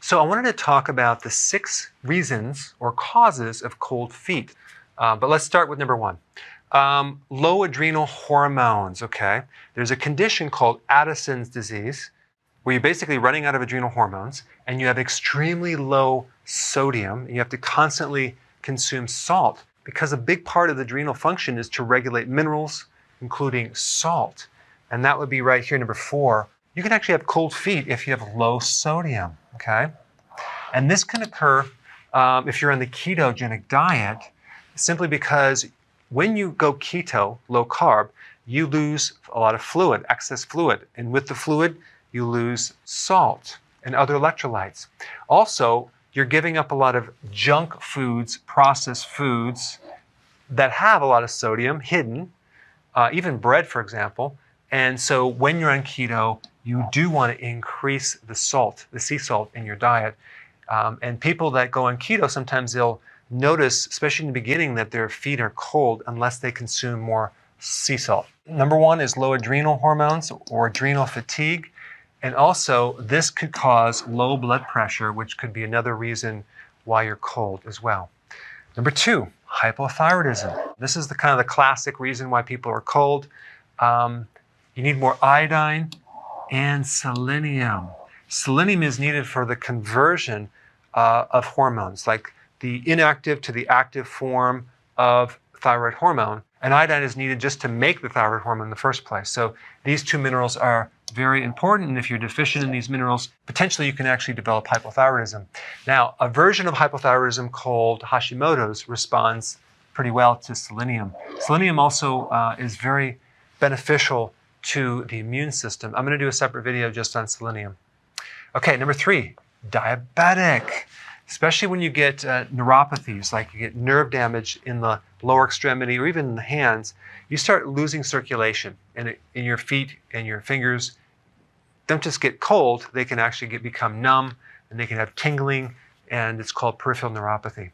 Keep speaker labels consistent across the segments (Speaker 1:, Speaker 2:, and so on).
Speaker 1: So I wanted to talk about the 6 reasons or causes of cold feet. But let's start with number 1. Low adrenal hormones, okay? There's a condition called Addison's disease where you're basically running out of adrenal hormones and you have extremely low sodium and you have to constantly consume salt because a big part of the adrenal function is to regulate minerals, including salt. And that would be right here, number 4. You can actually have cold feet if you have low sodium, okay? And this can occur if you're on the ketogenic diet, simply because when you go keto, low carb, you lose a lot of fluid, excess fluid. And with the fluid, you lose salt and other electrolytes. Also, you're giving up a lot of junk foods, processed foods that have a lot of sodium hidden, even bread, for example. And so when you're on keto, you do want to increase the salt, the sea salt in your diet. And people that go on keto, sometimes they'll notice, especially in the beginning, that their feet are cold unless they consume more sea salt. Number 1 is low adrenal hormones or adrenal fatigue. And also, this could cause low blood pressure, which could be another reason why you're cold as well. Number 2, hypothyroidism. This is the kind of the classic reason why people are cold. You need more iodine and selenium. Selenium is needed for the conversion of hormones, like the inactive to the active form of thyroid hormone. And iodine is needed just to make the thyroid hormone in the first place. So these 2 minerals are very important. And if you're deficient in these minerals, potentially you can actually develop hypothyroidism. Now, a version of hypothyroidism called Hashimoto's responds pretty well to selenium. Selenium also is very beneficial to the immune system. I'm going to do a separate video just on selenium. Okay, number 3, diabetic. Especially when you get neuropathies, like you get nerve damage in the lower extremity or even in the hands, you start losing circulation. And in your feet and your fingers don't just get cold, they can actually become numb and they can have tingling, and it's called peripheral neuropathy.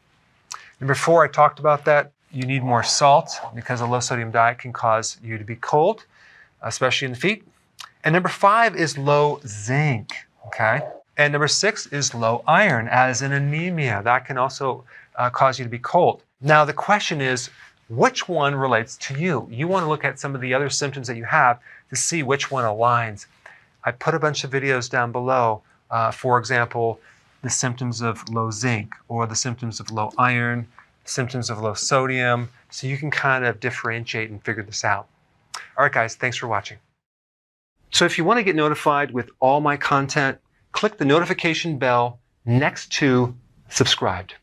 Speaker 1: Number 4, I talked about that. You need more salt because a low sodium diet can cause you to be cold, especially in the feet. And number 5 is low zinc, okay? And number 6 is low iron, as in anemia. That can also cause you to be cold. Now, the question is, which one relates to you? You want to look at some of the other symptoms that you have to see which one aligns. I put a bunch of videos down below, for example, the symptoms of low zinc or the symptoms of low iron, symptoms of low sodium, so you can kind of differentiate and figure this out. All right, guys, thanks for watching. So if you want to get notified with all my content, click the notification bell next to subscribed.